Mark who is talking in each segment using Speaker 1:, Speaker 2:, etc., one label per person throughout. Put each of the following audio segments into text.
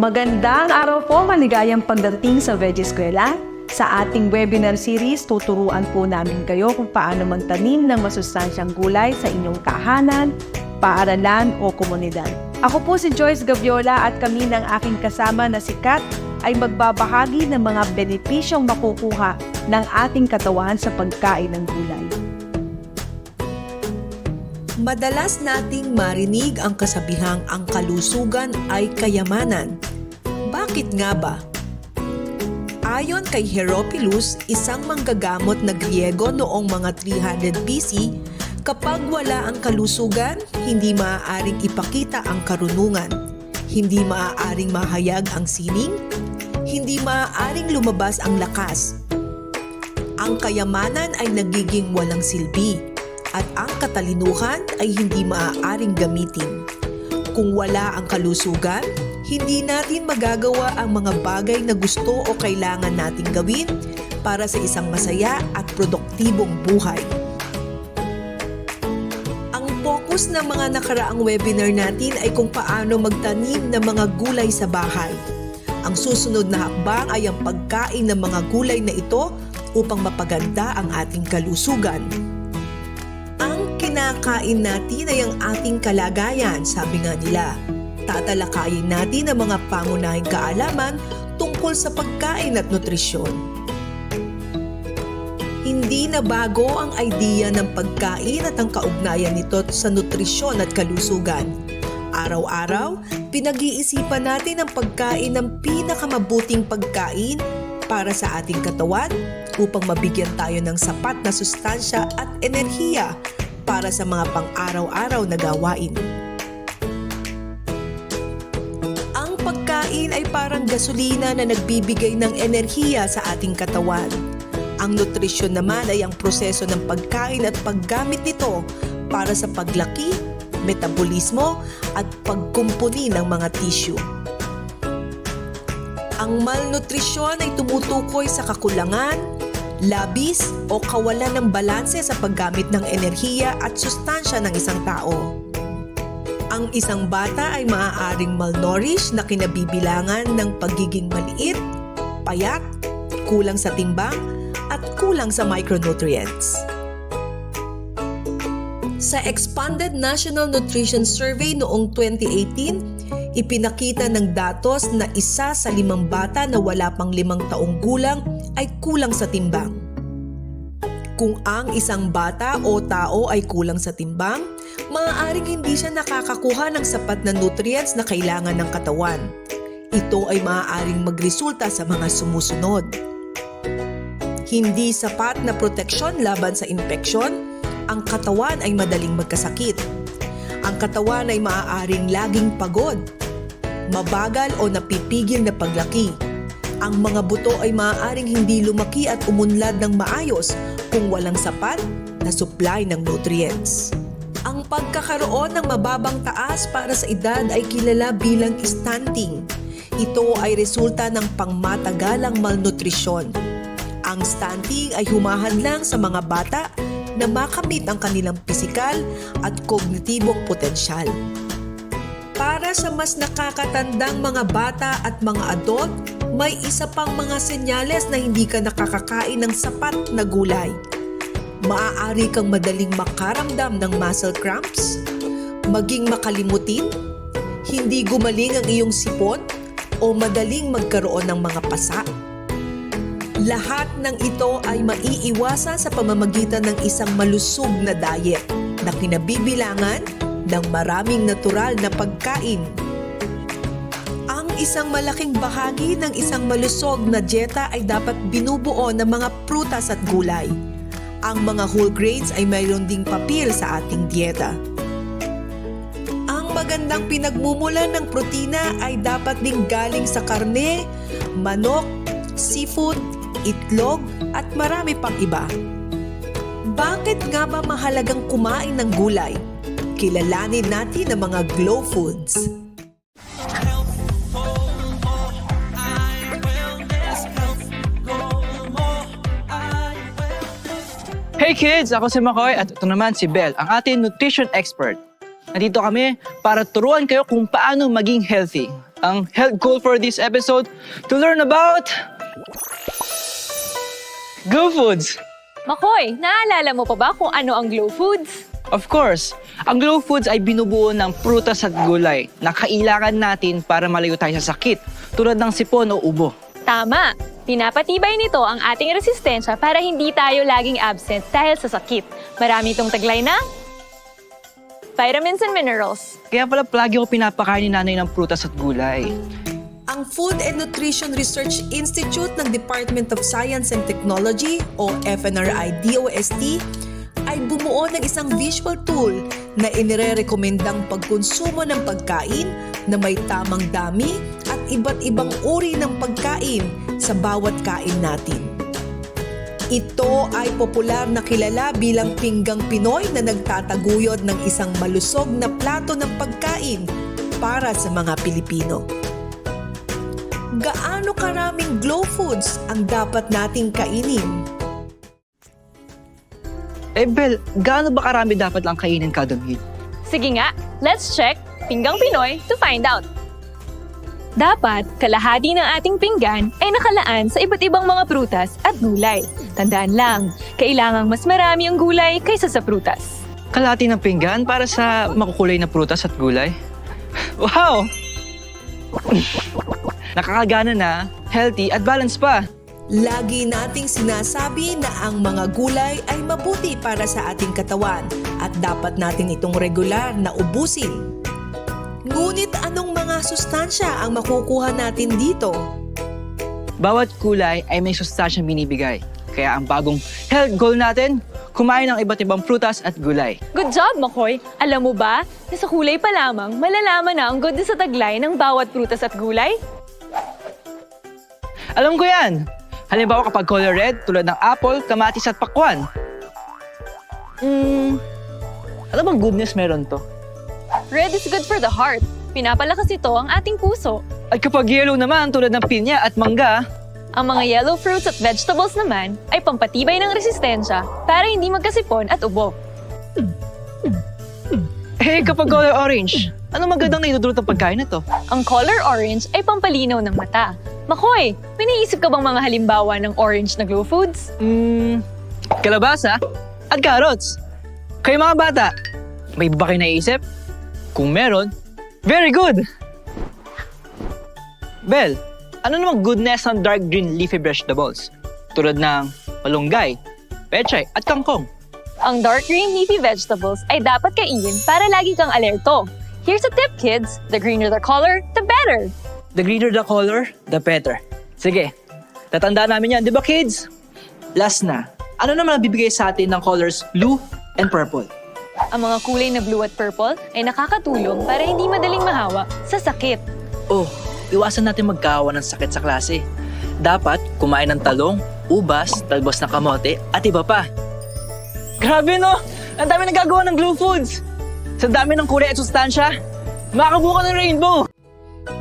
Speaker 1: Magandang araw po, maligayang pagdating sa Veg Eskwela. Sa ating webinar series, tuturuan po namin kayo kung paano magtanim ng masustansyang gulay sa inyong tahanan, paaralan o komunidad. Ako po si Joyce Gaviola at kami ng aking kasama na si Kat ay magbabahagi ng mga benepisyong makukuha ng ating katawan sa pagkain ng gulay.
Speaker 2: Madalas nating marinig ang kasabihang ang kalusugan ay kayamanan. Bakit nga ba? Ayon kay Herophilus, isang manggagamot na Griego noong mga 300 BC, kapag wala ang kalusugan, hindi maaaring ipakita ang karunungan, hindi maaaring mahayag ang sining, hindi maaaring lumabas ang lakas. Ang kayamanan ay nagiging walang silbi. At ang katalinuhan ay hindi maaaring gamitin. Kung wala ang kalusugan, hindi natin magagawa ang mga bagay na gusto o kailangan nating gawin para sa isang masaya at produktibong buhay. Ang focus ng mga nakaraang webinar natin ay kung paano magtanim ng mga gulay sa bahay. Ang susunod na hakbang ay ang pagkain ng mga gulay na ito upang mapaganda ang ating kalusugan. Kinakain natin ay ang ating kalagayan, sabi nga nila. Tatalakayin natin ang mga pangunahing kaalaman tungkol sa pagkain at nutrisyon. Hindi na bago ang idea ng pagkain at ang kaugnayan nito sa nutrisyon at kalusugan. Araw-araw, pinag-iisipan natin ang pagkain ng pinakamabuting pagkain para sa ating katawan upang mabigyan tayo ng sapat na sustansya at enerhiya para sa mga pang-araw-araw na gawain. Ang pagkain ay parang gasolina na nagbibigay ng enerhiya sa ating katawan. Ang nutrisyon naman ay ang proseso ng pagkain at paggamit nito para sa paglaki, metabolismo at pagkumpuni ng mga tissue. Ang malnutrisyon ay tumutukoy sa kakulangan, labis o kawalan ng balanse sa paggamit ng enerhiya at sustansya ng isang tao. Ang isang bata ay maaaring malnourished na kinabibilangan ng pagiging maliit, payat, kulang sa timbang, at kulang sa micronutrients. Sa Expanded National Nutrition Survey noong 2018, ipinakita ng datos na 1 sa 5 bata na wala pang 5 taong gulang ay kulang sa timbang. Kung ang isang bata o tao ay kulang sa timbang, maaaring hindi siya nakakakuha ng sapat na nutrients na kailangan ng katawan. Ito ay maaaring magresulta sa mga sumusunod. Hindi sapat na proteksyon laban sa infeksyon, ang katawan ay madaling magkasakit. Ang katawan ay maaaring laging pagod, mabagal o napipigil na paglaki. Ang mga buto ay maaaring hindi lumaki at umunlad ng maayos kung walang sapat na supply ng nutrients. Ang pagkakaroon ng mababang taas para sa edad ay kilala bilang stunting. Ito ay resulta ng pangmatagalang malnutrisyon. Ang stunting ay humahadlang sa mga bata na makamit ang kanilang pisikal at kognitibong potensyal. Para sa mas nakakatandang mga bata at mga adult, may isa pang mga senyales na hindi ka nakakakain ng sapat na gulay. Maaari kang madaling makaramdam ng muscle cramps, maging makalimutin, hindi gumaling ang iyong sipon, o madaling magkaroon ng mga pasa. Lahat ng ito ay maiiwasan sa pamamagitan ng isang malusog na diet na kinabibilangan ng maraming natural na pagkain. Ang isang malaking bahagi ng isang malusog na dieta ay dapat binubuo ng mga prutas at gulay. Ang mga whole grains ay mayroon ding papel sa ating dieta. Ang magandang pinagmumulan ng protina ay dapat ding galing sa karne, manok, seafood, itlog at marami pang iba. Bakit nga ba mahalagang kumain ng gulay? Kilalanin natin ang mga glow foods.
Speaker 3: Hey kids! Ako si Makoy at ito naman si Belle, ang ating nutrition expert. Nandito kami para turuan kayo kung paano maging healthy. Ang health goal for this episode to learn about Glow Foods.
Speaker 4: Makoy, naalala mo pa ba kung ano ang Glow Foods?
Speaker 3: Of course, ang Glow Foods ay binubuo ng prutas at gulay na kailangan natin para malayo tayo sa sakit, tulad ng sipon o ubo.
Speaker 4: Tama! Pinapatibay nito ang ating resistensya para hindi tayo laging absent dahil sa sakit. Marami itong taglay na vitamins and minerals.
Speaker 3: Kaya pala palagi ako pinapakain ni nanay ng prutas at gulay.
Speaker 2: Ang Food and Nutrition Research Institute ng Department of Science and Technology o FNRI-DOST ay bumuo ng isang visual tool na inirerekomendang pagkonsumo ng pagkain na may tamang dami at iba't ibang uri ng pagkain sa bawat kain natin. Ito ay popular na kilala bilang pinggang Pinoy na nagtataguyod ng isang malusog na plato ng pagkain para sa mga Pilipino. Gaano karaming Glow Foods ang dapat nating kainin?
Speaker 3: Bel, gaano ba karami dapat lang kainin kada meal?
Speaker 4: Sige nga, let's check Pinggang Pinoy to find out. Dapat, kalahati ng ating pinggan ay nakalaan sa iba't ibang mga prutas at gulay. Tandaan lang, kailangang mas marami ang gulay kaysa sa prutas.
Speaker 3: Kalahati ng pinggan para sa makukulay na prutas at gulay? Wow! Nakakagana na, healthy at balanced pa.
Speaker 2: Lagi nating sinasabi na ang mga gulay ay mabuti para sa ating katawan at dapat natin itong regular na ubusin. Ngunit anong mga sustansya ang makukuha natin dito?
Speaker 3: Bawat kulay ay may sustansyang binibigay. Kaya ang bagong health goal natin, kumain ng iba't ibang prutas at gulay.
Speaker 4: Good job, Makoy! Alam mo ba, na sa kulay pa lamang, malalaman na ang good sa taglay ng bawat prutas at gulay?
Speaker 3: Alam ko yan! Halimbawa kapag color red, tulad ng apple, kamatis at pakwan. Ano bang goodness meron to?
Speaker 4: Red is good for the heart. Pinapalakas ito ang ating puso.
Speaker 3: At kapag yellow naman, tulad ng pinya at mangga,
Speaker 4: Ang mga yellow fruits at vegetables naman ay pampatibay ng resistensya para hindi magkasipon at ubo.
Speaker 3: kapag color orange, ano magandang naidudulot ng pagkain na to?
Speaker 4: Ang color orange ay pampalinaw ng mata. Makoy, may naisip ka bang mga halimbawa ng orange na Glow Foods?
Speaker 3: Kalabasa at carrots. Kayo mga bata, may iba ba kayo naisip? Kung meron, very good! Bel, ano namang goodness ng dark green leafy vegetables? Tulad ng malunggay, pechay at kangkong.
Speaker 4: Ang dark green leafy vegetables ay dapat kainin para lagi kang alerto. Here's a tip, kids. The greener the color, the better.
Speaker 3: The greener the color, the better. Sige, tatandaan namin yan, di ba kids? Last na, ano naman ang bibigay sa atin ng colors blue and purple?
Speaker 4: Ang mga kulay na blue at purple ay nakakatulong para hindi madaling mahawa sa sakit.
Speaker 3: Oh, iwasan natin magkahawa ng sakit sa klase. Dapat kumain ng talong, ubas, talbos ng kamote at iba pa. Grabe no! Ang dami nagagawa ng Glow Foods! Sa dami ng kulay at sustansya, makabuka ng rainbow!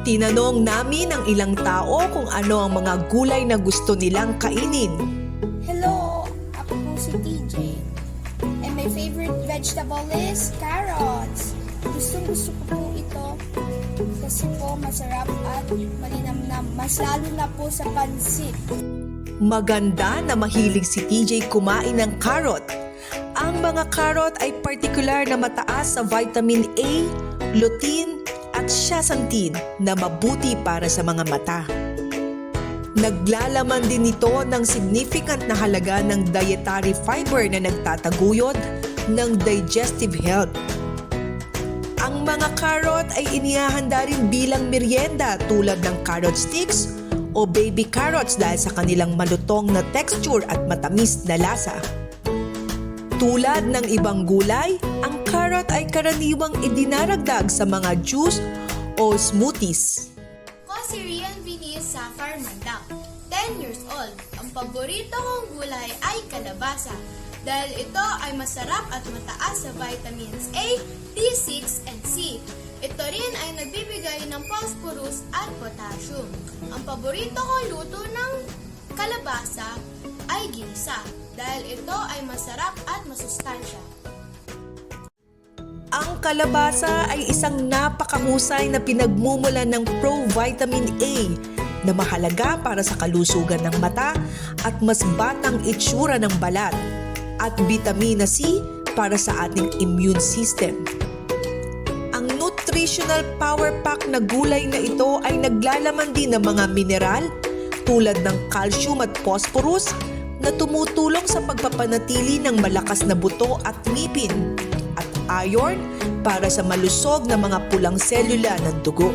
Speaker 2: Tinanong namin ang ilang tao kung ano ang mga gulay na gusto nilang kainin.
Speaker 5: Hello, ako po si TJ. And my favorite vegetable is carrots. Gusto ko po ito kasi po masarap at malinamnam, mas lalo na po sa pansit.
Speaker 2: Maganda na mahilig si TJ kumain ng carrot. Ang mga carrot ay partikular na mataas sa vitamin A, lutein at zeaxanthin na mabuti para sa mga mata. Naglalaman din ito ng significant na halaga ng dietary fiber na nagtataguyod ng digestive health. Ang mga carrot ay inihahanda rin bilang merienda tulad ng carrot sticks o baby carrots dahil sa kanilang malutong na texture at matamis na lasa. Tulad ng ibang gulay, ang carrot ay karaniwang idinaragdag sa mga juice o smoothies.
Speaker 6: Ko si Rian Viniz Safar Mandang, 10 years old. Ang paborito kong gulay ay kalabasa dahil ito ay masarap at mataas sa vitamins A, B6, and C. Ito rin ay nagbibigay ng phosphorus at potassium. Ang paborito kong luto ng kalabasa ay ginisa dahil ito ay masarap at masustansya.
Speaker 2: Ang kalabasa ay isang napakahusay na pinagmumulan ng pro-vitamin A na mahalaga para sa kalusugan ng mata at mas batang itsura ng balat, at vitamina C para sa ating immune system. Ang nutritional power pack na gulay na ito ay naglalaman din ng mga mineral tulad ng calcium at phosphorus na tumutulong sa pagpapanatili ng malakas na buto at ngipin, at iron para sa malusog na mga pulang selula ng dugo.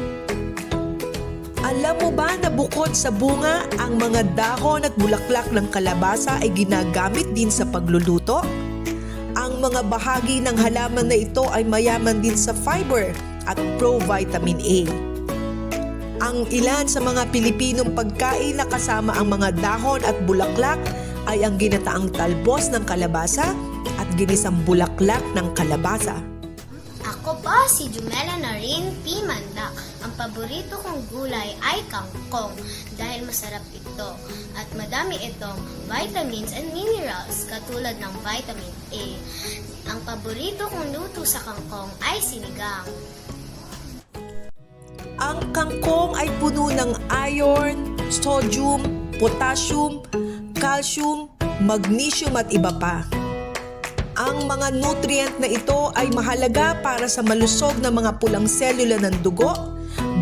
Speaker 2: Alam mo ba na bukod sa bunga, ang mga dahon at bulaklak ng kalabasa ay ginagamit din sa pagluluto? Ang mga bahagi ng halaman na ito ay mayaman din sa fiber at pro-vitamin A. Ang ilan sa mga Pilipinong pagkain na kasama ang mga dahon at bulaklak ay ang ginataang talbos ng kalabasa at ginisang bulaklak ng kalabasa.
Speaker 7: Ako po si Jumela Narin P. Mandak. Ang paborito kong gulay ay kangkong dahil masarap ito at madami itong vitamins and minerals katulad ng vitamin A. Ang paborito kong luto sa kangkong ay sinigang.
Speaker 2: Ang kangkong ay puno ng iron, sodium, potassium, calcium, magnesium at iba pa. Ang mga nutrient na ito ay mahalaga para sa malusog na mga pulang selula ng dugo,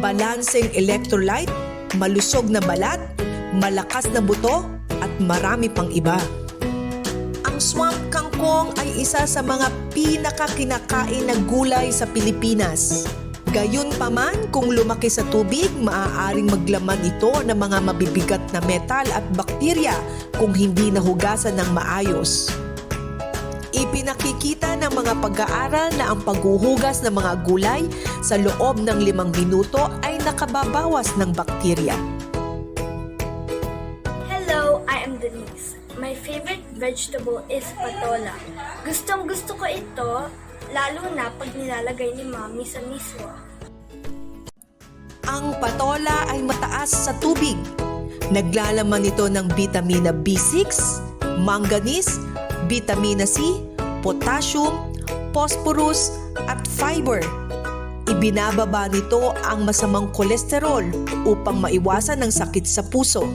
Speaker 2: balanseng electrolyte, malusog na balat, malakas na buto, at marami pang iba. Ang swamp kangkong ay isa sa mga pinakakinakain na gulay sa Pilipinas. Gayunpaman, kung lumaki sa tubig, maaaring maglaman ito ng mga mabibigat na metal at bakterya kung hindi nahugasan ng maayos. Ipinakikita ng mga pag-aaral na ang paghuhugas ng mga gulay sa loob ng 5 minuto ay nakababawas ng bakterya.
Speaker 8: Hello, I am Denise. My favorite vegetable is patola. Gustong-gusto ko ito, lalo na pag nilalagay ni Mommy sa miswa.
Speaker 2: Ang patola ay mataas sa tubig. Naglalaman ito ng vitamina B6, manganese, vitamina C, potassium, phosphorus, at fiber. Ibinababa nito ang masamang kolesterol upang maiwasan ang sakit sa puso.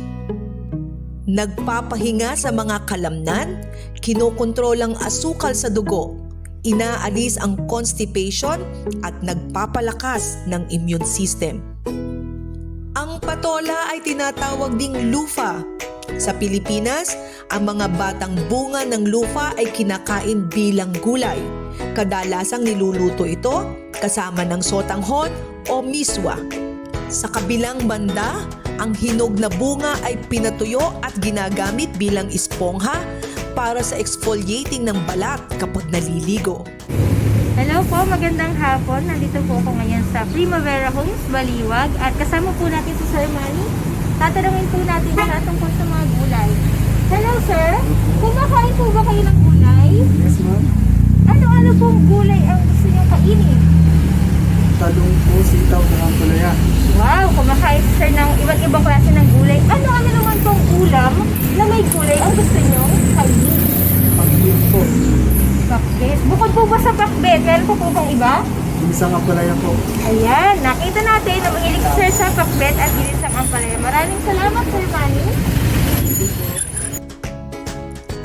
Speaker 2: Nagpapahinga sa mga kalamnan, kinokontrol ang asukal sa dugo, inaalis ang constipation at nagpapalakas ng immune system. Ang patola ay tinatawag ding lufa. Sa Pilipinas, ang mga batang bunga ng lufa ay kinakain bilang gulay. Kadalasang niluluto ito kasama ng sotanghon o miswa. Sa kabilang banda, ang hinog na bunga ay pinatuyo at ginagamit bilang espongha para sa exfoliating ng balat kapag naliligo.
Speaker 9: Hello po, magandang hapon. Nandito po ako ngayon sa Primavera Homes, Baliwag, at kasama po natin si Sir Manny. Tatanungin po natin siya tungkol sa mga gulay. Hello sir, kumakain po ba kayo ng gulay?
Speaker 10: Yes, ma'am.
Speaker 9: Ano-ano pong gulay ang gusto niyo kainin?
Speaker 10: Talong po, sitaw na ang tulaya.
Speaker 9: Wow, kumakain sir ng iba't ibang klase ng gulay. Ano-ano naman pong ulam na may gulay ang gusto niyo kainin?
Speaker 10: Pag-ibig po.
Speaker 9: Bakbet. Bukod po ba sa bakbet, meron po bang iba?
Speaker 10: Ginisang ampalaya po.
Speaker 9: Ayan, nakita natin na mahilig si sir sa bakbet at ginisang ampalaya. Maraming salamat Sir Manny.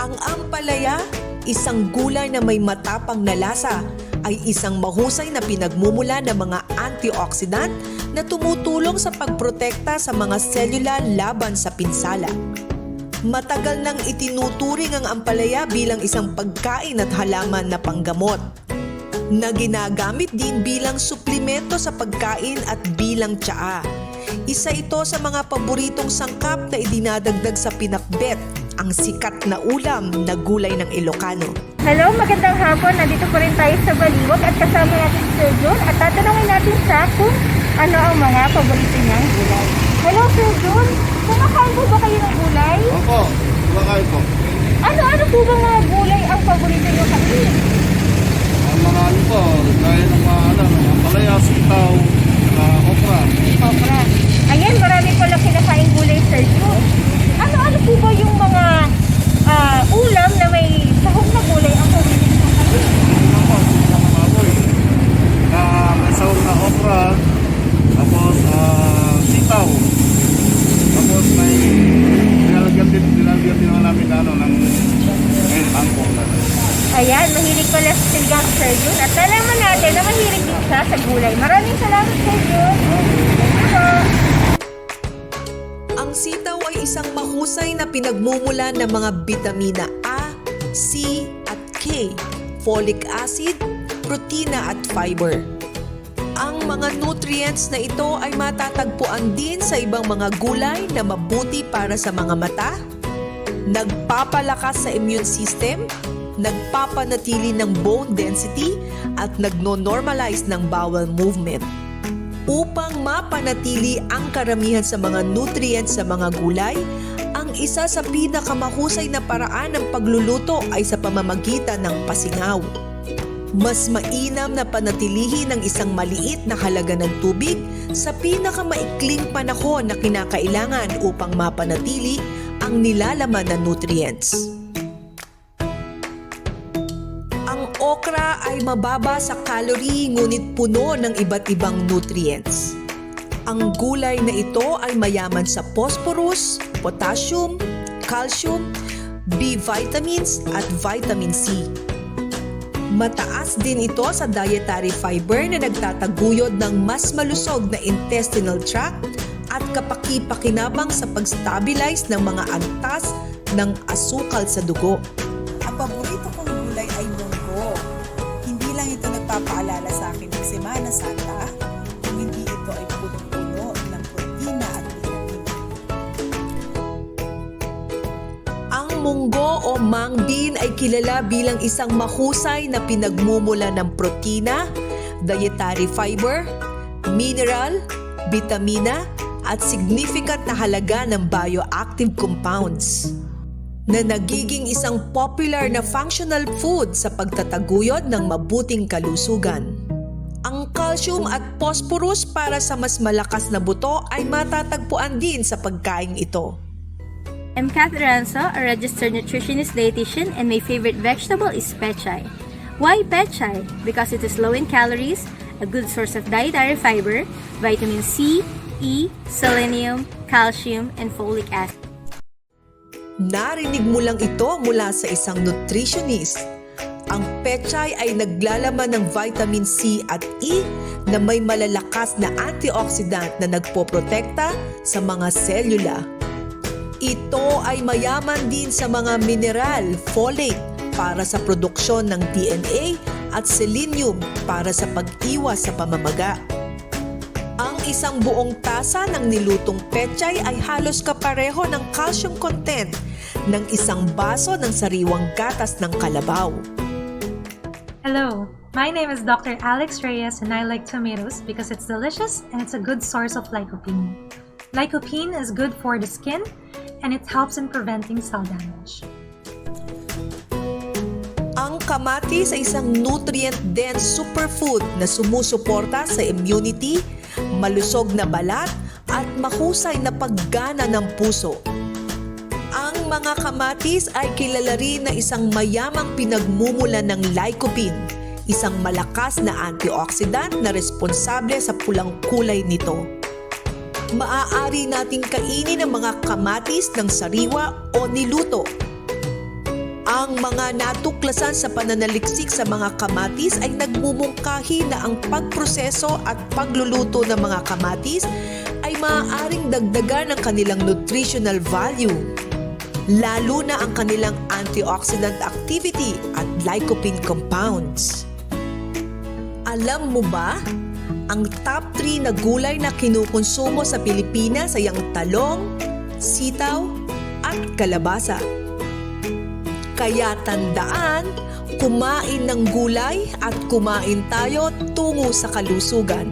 Speaker 2: Ang ampalaya, isang gulay na may matapang na lasa, ay isang mahusay na pinagmumula ng mga antioxidant na tumutulong sa pagprotekta sa mga selula laban sa pinsala. Matagal nang itinuturing ang ampalaya bilang isang pagkain at halaman na panggamot, na ginagamit din bilang suplemento sa pagkain at bilang tsaa. Isa ito sa mga paboritong sangkap na idinadagdag sa pinakbet, ang sikat na ulam na gulay ng Ilocano.
Speaker 9: Hello, magandang hapon. Nandito po rin tayo sa Baliwag at kasama natin si Sir John at tatanungin natin siya kung ano ang mga paborito niyang gulay. Hello Sir John, kumakain po ba kayo ng gulay?
Speaker 10: Opo, kumakain po.
Speaker 9: Ano-ano po ba mga gulay ang paborito niyo kainin?
Speaker 10: Ang mga ano po, gaya ng mga ampalaya, sitaw, okra.
Speaker 9: Okra. Ayan, marami pala kinakain gulay Sir John. Ano-ano po ba yung mga ulam na may sahog na gulay ang paborito niyo kainin?
Speaker 10: Ano po, sila mga baboy.
Speaker 9: June at nalaman natin na mahilig din siya sa gulay. Maraming salamat Sir June. Thank you po.
Speaker 2: Ang sitaw ay isang mahusay na pinagmumulan ng mga bitamina A, C at K, folic acid, protina at fiber. Ang mga nutrients na ito ay matatagpuan din sa ibang mga gulay na mabuti para sa mga mata, nagpapalakas sa immune system, nagpapanatili ng bone density at nagno-normalize ng bowel movement. Upang mapanatili ang karamihan sa mga nutrients sa mga gulay, ang isa sa pinakamahusay na paraan ng pagluluto ay sa pamamagitan ng pasingaw. Mas mainam na panatilihin ng isang maliit na halaga ng tubig sa pinakamaikling panahon na kinakailangan upang mapanatili ang nilalaman na nutrients. Ang okra ay mababa sa calorie ngunit puno ng iba't ibang nutrients. Ang gulay na ito ay mayaman sa phosphorus, potassium, calcium, B vitamins at vitamin C. Mataas din ito sa dietary fiber na nagtataguyod ng mas malusog na intestinal tract at kapaki-pakinabang sa pag-stabilize ng mga antas ng asukal sa dugo.
Speaker 11: Ang paborito kong gulay ay munggo. Hindi lang ito nagpapaalala sa akin ng Semana Santa, kung hindi ito ay punong-puno ng protina at vitamina.
Speaker 2: Ang munggo o mung bean ay kilala bilang isang mahusay na pinagmumula ng protina, dietary fiber, mineral, bitamina, at significant na halaga ng bioactive compounds na nagiging isang popular na functional food sa pagtataguyod ng mabuting kalusugan. Ang calcium at phosphorus para sa mas malakas na buto ay matatagpuan din sa pagkain ito.
Speaker 9: I'm Kat Ranzo, a registered nutritionist dietitian, and my favorite vegetable is pechay. Why pechay? Because it is low in calories, a good source of dietary fiber, vitamin C, E, selenium, calcium, and folic acid.
Speaker 2: Narinig mo lang ito mula sa isang nutritionist. Ang pechay ay naglalaman ng vitamin C at E na may malalakas na antioxidant na nagpoprotekta sa mga selula. Ito ay mayaman din sa mga mineral, folate para sa produksyon ng DNA at selenium para sa pag-iwas sa pamamaga. Ang isang buong tasa ng nilutong pechay ay halos kapareho ng calcium content ng isang baso ng sariwang gatas ng kalabaw.
Speaker 12: Hello, my name is Dr. Alex Reyes and I like tomatoes because it's delicious and it's a good source of lycopene. Lycopene is good for the skin and it helps in preventing cell damage.
Speaker 2: Ang kamatis ay isang nutrient-dense superfood na sumusuporta sa immunity, malusog na balat at mahusay na paggana ng puso. Ang mga kamatis ay kilala rin na isang mayamang pinagmumulan ng lycopene, isang malakas na antioxidant na responsable sa pulang kulay nito. Maaari nating kainin ang mga kamatis ng sariwa o niluto. Ang mga natuklasan sa pananaliksik sa mga kamatis ay nagmumungkahi na ang pagproseso at pagluluto ng mga kamatis ay maaaring dagdagan ng kanilang nutritional value, lalo na ang kanilang antioxidant activity at lycopene compounds. Alam mo ba, ang top 3 na gulay na kinukonsumo sa Pilipinas ay ang talong, sitaw, at kalabasa. Kaya tandaan, kumain ng gulay at kumain tayo tungo sa kalusugan.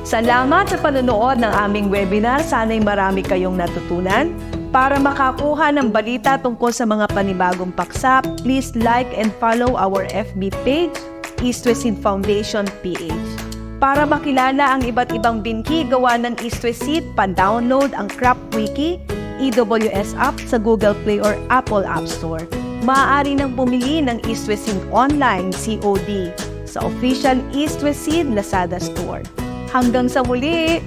Speaker 1: Salamat sa panonood ng aming webinar. Sana'y marami kayong natutunan. Para makakuha ng balita tungkol sa mga panibagong paksa, please like and follow our FB page, East West Seed Foundation PH. Para makilala ang iba't ibang binhi gawa ng East West Seed, pa-download ang Crop Wiki, EWS app sa Google Play or Apple App Store. Maaari nang bumili ng East West Seed online COD sa official East West Seed Lazada store. Hanggang sa muli!